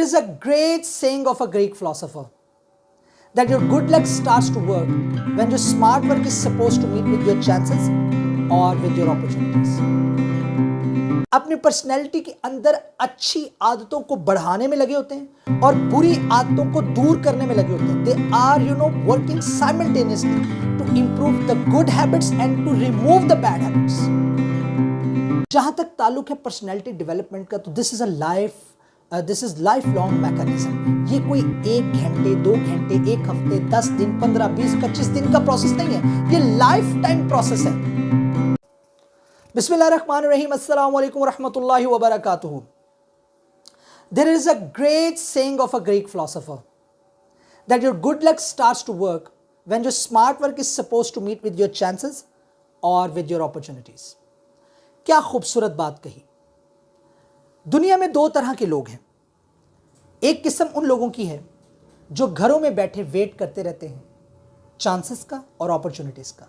is a great saying of a Greek philosopher that your good luck starts to work when your smart work is supposed to meet with your chances or with your opportunities. अपनी personality के अंदर अच्छी आदतों को बढ़ाने में लगे होते हैं और बुरी आदतों को दूर करने में लगे होते हैं. They are working simultaneously to improve the good habits and to remove the bad habits. जहां तक ताल्लुक है पर्सनैलिटी डेवलपमेंट का, तो this is life long mechanism. ये कोई 1 घंटे 2 घंटे 1 हफ्ते 10 दिन 15 20 25 दिन का प्रोसेस नहीं है. ये लाइफ टाइम प्रोसेस है. बिस्मिल्लाहिर्रहमानिर्रहीम. अस्सलामु अलैकुम रहमतुल्लाहि व बरकातुहू. There is a great saying of a Greek philosopher that your good luck starts to work when your smart work is supposed to meet with your chances or with your opportunities. क्या खूबसूरत बात कही. दुनिया में 2 तरह के लोग हैं. एक किस्म उन लोगों की है जो घरों में बैठे वेट करते रहते हैं चांसेस का और अपॉर्चुनिटीज का,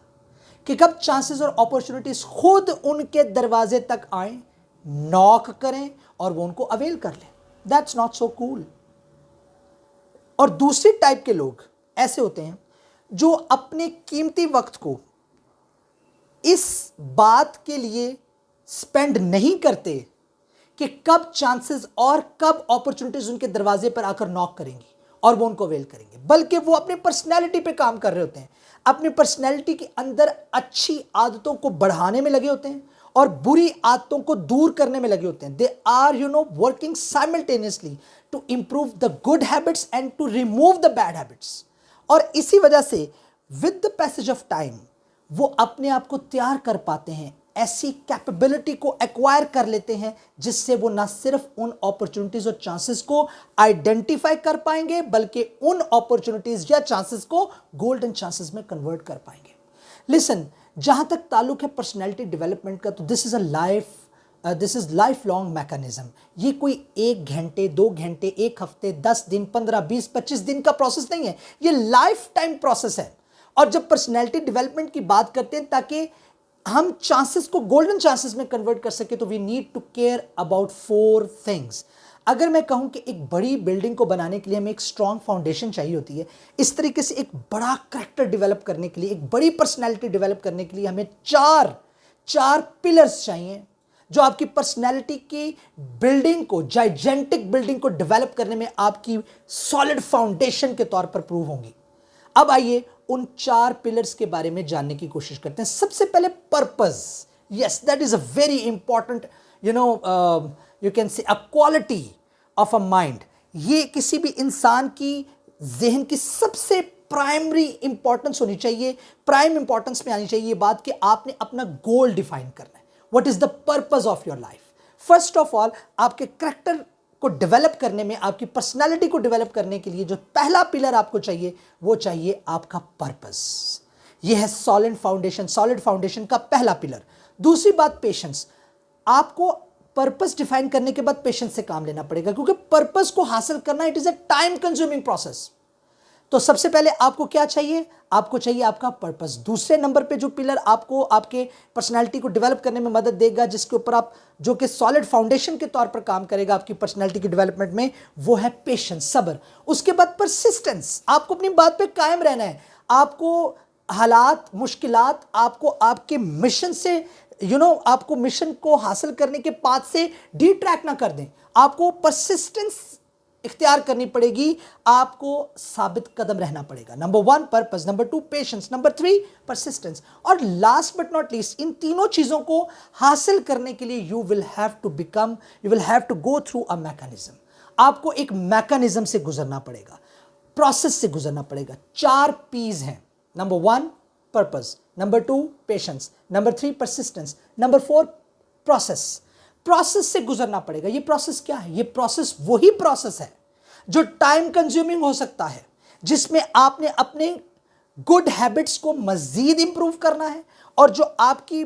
कि कब चांसेस और अपॉर्चुनिटीज खुद उनके दरवाजे तक आए, नॉक करें और वो उनको अवेल कर लें. That's not so cool. और दूसरी टाइप के लोग ऐसे होते हैं जो अपने कीमती वक्त को इस बात के लिए स्पेंड नहीं करते कि कब चांसेस और कब अपॉर्चुनिटीज उनके दरवाजे पर आकर नॉक करेंगी और वो उनको अवेल करेंगे, बल्कि वो अपनी पर्सनैलिटी पे काम कर रहे होते हैं. अपनी पर्सनैलिटी के अंदर अच्छी आदतों को बढ़ाने में लगे होते हैं और बुरी आदतों को दूर करने में लगे होते हैं. They are working simultaneously to improve the good habits and to remove the bad habits. और इसी वजह से with the passage of time वो अपने आप को तैयार कर पाते हैं, ऐसी कैपेबिलिटी को एक्वायर कर लेते हैं जिससे वो ना सिर्फ उन अपॉर्चुनिटीज और चांसेस को आइडेंटिफाई कर पाएंगे, बल्कि उन अपॉर्चुनिटीज या चांसेस को गोल्डन चांसेस में कन्वर्ट कर पाएंगे. लिसन, जहां तक ताल्लुक है पर्सनैलिटी डेवलपमेंट का, तो this is life long mechanism. ये कोई 1 घंटे 2 घंटे 1 हफ्ते 10 दिन 15 20 25 दिन का प्रोसेस नहीं है. ये लाइफ टाइम प्रोसेस है. और जब पर्सनैलिटी डेवलपमेंट की बात करते हैं ताकि हम चांसेस को गोल्डन चांसेस में कन्वर्ट कर सके, तो we need to care about 4 things. अगर मैं कहूं कि एक बड़ी बिल्डिंग को बनाने के लिए हमें एक स्ट्रॉन्ग फाउंडेशन चाहिए होती है, इस तरीके से एक बड़ा करैक्टर डेवलप करने के लिए, एक बड़ी पर्सनैलिटी डेवलप करने के लिए हमें चार पिलर्स चाहिए जो आपकी पर्सनैलिटी की बिल्डिंग को, जाइजेंटिक बिल्डिंग को डेवलप करने में आपकी सॉलिड फाउंडेशन के तौर पर प्रूव होंगी. अब आइए उन 4 पिलर्स के बारे में जानने की कोशिश करते हैं. सबसे पहले purpose. Yes, that is a very important you can say a quality of a mind. ये किसी भी इंसान की जहन की सबसे प्राइमरी इंपॉर्टेंस होनी चाहिए, प्राइम इंपॉर्टेंस में आनी चाहिए ये बात कि आपने अपना गोल डिफाइन करना है. What is the purpose of your life. First of all, आपके कैरेक्टर को डेवलप करने में, आपकी पर्सनालिटी को डेवलप करने के लिए जो पहला पिलर आपको चाहिए वो चाहिए आपका पर्पस. यह है सॉलिड फाउंडेशन का पहला पिलर. दूसरी बात, पेशेंस. आपको पर्पस डिफाइन करने के बाद पेशेंस से काम लेना पड़ेगा, क्योंकि पर्पस को हासिल करना it is a time consuming process. तो सबसे पहले आपको क्या चाहिए? आपको चाहिए आपका पर्पस. दूसरे नंबर पे जो पिलर आपको आपके पर्सनालिटी को डेवलप करने में मदद देगा, जिसके ऊपर आप, जो कि सॉलिड फाउंडेशन के तौर पर काम करेगा आपकी पर्सनालिटी की डेवलपमेंट में, वो है पेशेंस, सब्र. उसके बाद परसिस्टेंस. आपको अपनी बात पे कायम रहना है. आपको हालात, मुश्किलात आपको आपके मिशन से आपको मिशन को हासिल करने के पाथ से डिट्रैक्ट ना कर दें. आपको परसिस्टेंस इख्तियार करनी पड़ेगी, आपको साबित कदम रहना पड़ेगा. Number 1 purpose, number 2 patience, number 3 persistence. और लास्ट बट नॉट लीस्ट, इन तीनों चीजों को हासिल करने के लिए you will have to go through a mechanism. आपको एक मैकेनिज्म से गुजरना पड़ेगा, प्रोसेस से गुजरना पड़ेगा. 4 पीज हैं. Number 1 purpose, number 2 patience, number 3 persistence, number 4 process से गुजरना पड़ेगा. ये प्रोसेस क्या है? ये प्रोसेस वही प्रोसेस है जो टाइम कंज्यूमिंग हो सकता है, जिसमें आपने अपने गुड हैबिट्स को मजीद इंप्रूव करना है और जो आपकी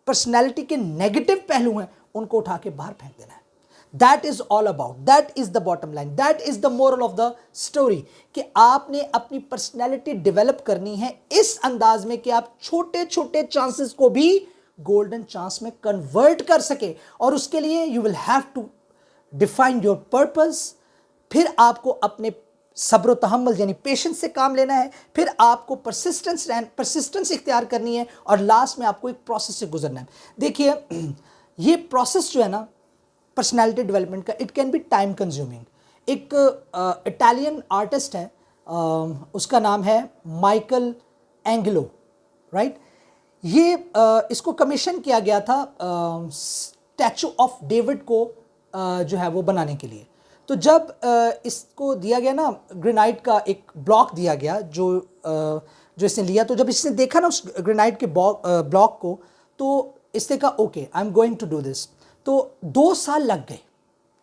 पर्सनैलिटी के नेगेटिव पहलू हैं उनको उठा के बाहर फेंक देना है. That is all about, that is the bottom line, that is the moral of the story, कि आपने अपनी पर्सनैलिटी डेवलप करनी है इस अंदाज में कि आप छोटे छोटे चांसेस को भी गोल्डन चांस में कन्वर्ट कर सके. और उसके लिए you will have to define your purpose, फिर आपको अपने सब्र तहम्मुल यानी पेशेंस से काम लेना है, फिर आपको परसिस्टेंस इख्तियार करनी है, और लास्ट में आपको एक प्रोसेस से गुजरना है। देखिए ये प्रोसेस जो है ना पर्सनैलिटी डेवलपमेंट का, it can be time consuming. एक इटालियन आर्टिस्ट है, उसका नाम है माइकल एंगलो, राइट। ये इसको कमीशन किया गया था स्टैचू ऑफ डेविड को जो है वो बनाने के लिए। तो जब इसको दिया गया ना, ग्रेनाइट का एक ब्लॉक दिया गया जो इसने लिया, तो जब इसने देखा ना उस ग्रेनाइट के ब्लॉक को, तो इसने कहा okay I am going to do this. तो 2 साल लग गए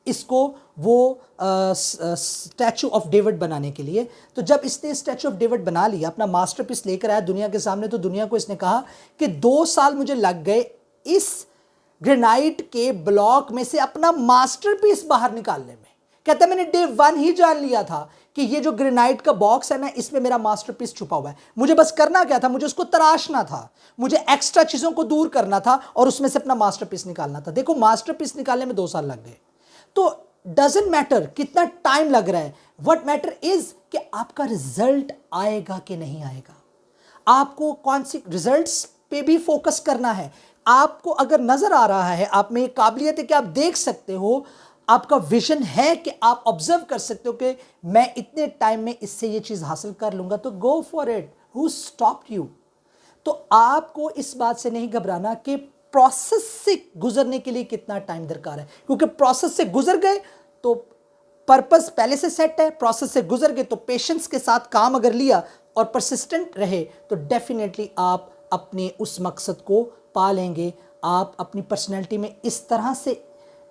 इसको वो स्टैचू ऑफ डेविड बनाने के लिए। तो जब इसने स्टैचू ऑफ डेविड बना लिया, अपना मास्टरपीस लेकर आया दुनिया के सामने, तो दुनिया को इसने कहा कि 2 साल मुझे लग गए इस ग्रेनाइट के ब्लॉक में से अपना मास्टरपीस बाहर निकालने में। कहता है मैंने डे 1 ही जान लिया था कि ये जो ग्रेनाइट का बॉक्स है ना, इसमें मेरा मास्टरपीस छुपा हुआ है। मुझे बस करना क्या था, मुझे उसको तराशना था, मुझे एक्स्ट्रा चीज़ों को दूर करना था और उसमें से अपना मास्टरपीस निकालना था। देखो मास्टरपीस निकालने में 2 साल लग गए। तो डजेंट मैटर कितना टाइम लग रहा है, व्हाट मैटर इज कि आपका रिजल्ट आएगा कि नहीं आएगा। आपको कौन सी रिजल्ट्स पे भी फोकस करना है। आपको अगर नजर आ रहा है, आप में काबिलियत है कि आप देख सकते हो, आपका विजन है कि आप ऑब्जर्व कर सकते हो कि मैं इतने टाइम में इससे ये चीज हासिल कर लूंगा, तो go for it. Who stopped you? तो आपको इस बात से नहीं घबराना कि प्रोसेस से गुजरने के लिए कितना टाइम दरकार है, क्योंकि प्रोसेस से गुजर गए तो पर्पस पहले से सेट है, प्रोसेस से गुजर गए तो पेशेंस के साथ काम अगर लिया और परसिस्टेंट रहे तो डेफिनेटली आप अपने उस मकसद को पा लेंगे। आप अपनी पर्सनैलिटी में इस तरह से,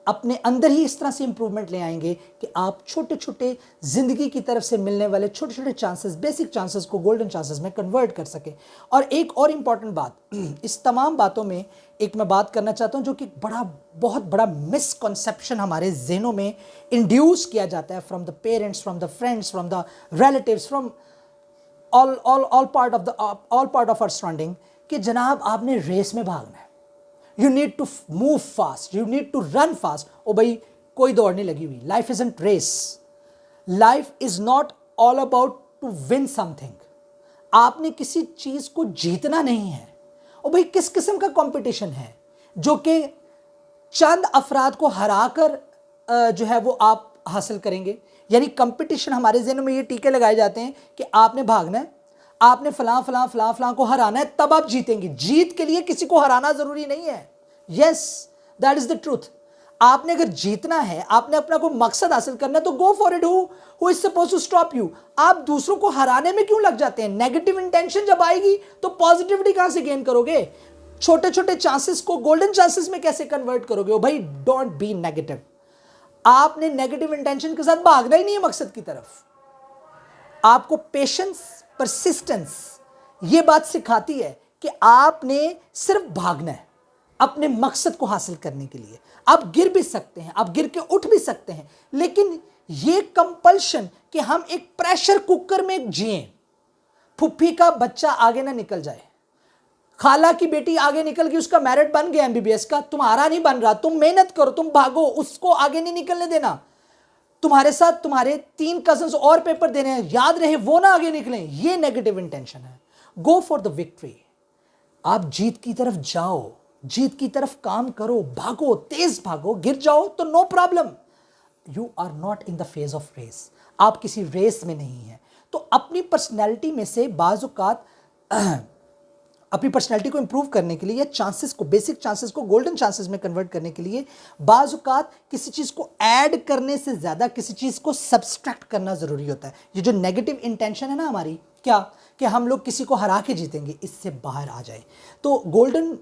अपने अंदर ही इस तरह से इंप्रूवमेंट ले आएंगे कि आप छोटे छोटे ज़िंदगी की तरफ से मिलने वाले छोटे छोटे चांसेस, बेसिक चांसेस को गोल्डन चांसेस में कन्वर्ट कर सके। और एक और इम्पॉर्टेंट बात, इस तमाम बातों में एक मैं बात करना चाहता हूं जो कि बहुत बड़ा मिसकॉन्सेप्शन हमारे जहनों में इंड्यूस किया जाता है from the parents, from the friends, from the relatives, from all part of our surrounding, कि जनाब आपने रेस में भागना है, you need to move fast, you need to run fast. ओ भाई कोई दौड़ नहीं लगी हुई, life isn't race, life is not all about to win something. आपने किसी चीज को जीतना नहीं है। ओ भाई किस किस्म का कंपटीशन है जो कि चंद अफराद को हराकर जो है वो आप हासिल करेंगे। यानी कंपटीशन, हमारे ज़हनों में ये टीके लगाए जाते हैं कि आपने भागना है, आपने फलां फलां फलां फलां को हराना है तब आप जीतेंगे। जीत के लिए किसी को हराना जरूरी नहीं है। Yes, that is the truth. आपने अगर जीतना है, आपने अपना कोई मकसद हासिल करना है तो go for it. Who is suppose to stop you? आप दूसरों को हराने में क्यों लग जाते हैं? नेगेटिव इंटेंशन जब आएगी तो पॉजिटिविटी कहां से गेन करोगे? छोटे छोटे चांसेस को गोल्डन चांसेस में कैसे कन्वर्ट करोगे? भाई डोंट बी नेगेटिव। आपने नेगेटिव इंटेंशन के साथ भागना ही नहीं है मकसद की तरफ। आपको पेशेंस, परसिस्टेंस ये बात सिखाती है कि आपने सिर्फ भागना है अपने मकसद को हासिल करने के लिए। आप गिर भी सकते हैं, आप गिर के उठ भी सकते हैं, लेकिन ये कंपल्शन कि हम एक प्रेशर कुकर में जिएं, फुफ्फी का बच्चा आगे ना निकल जाए, खाला की बेटी आगे निकल गई, उसका मेरिट बन गया एमबीबीएस का, तुम्हारा नहीं बन रहा, तुम मेहनत करो, तुम भागो, उसको आगे नहीं निकलने देना। तुम्हारे साथ तुम्हारे 3 कजन्स और पेपर देने हैं, याद रहे वो ना आगे निकलें। ये नेगेटिव इंटेंशन है। Go for the victory. आप जीत की तरफ जाओ, जीत की तरफ काम करो, भागो, तेज भागो, गिर जाओ तो no problem. You are not in the phase of race. आप किसी रेस में नहीं है। तो अपनी पर्सनैलिटी में से बाज़ औक़ात अपनी पर्सनैलिटी को इंप्रूव करने के लिए या चांसेस को, बेसिक चांसेस को गोल्डन चांसेस में कन्वर्ट करने के लिए बाज़ औक़ात किसी चीज़ को ऐड करने से ज़्यादा किसी चीज़ को सब्सट्रैक्ट करना ज़रूरी होता है। ये जो नेगेटिव इंटेंशन है ना हमारी, क्या कि हम लोग किसी को हरा के जीतेंगे, इससे बाहर आ जाए। तो गोल्डन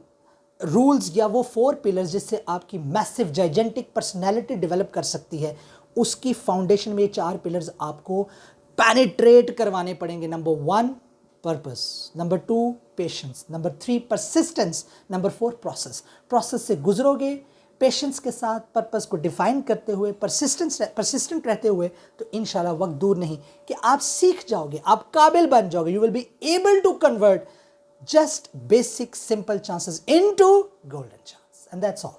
रूल्स या वो 4 पिलर्स जिससे आपकी मैसिव जाइजेंटिक पर्सनैलिटी डेवलप कर सकती है, उसकी फाउंडेशन में ये 4 पिलर्स आपको पेनिट्रेट करवाने पड़ेंगे। Number 1 purpose, number 2 patience, number 3 persistence, number 4 process. Process से गुजरोगे पेशेंस के साथ, पर्पस को डिफाइन करते हुए, परसिस्टेंट रहते हुए, तो इंशाल्लाह वक्त दूर नहीं कि आप सीख जाओगे, आप काबिल बन जाओगे। You will be able to convert just basic simple chances into golden chance, and that's all.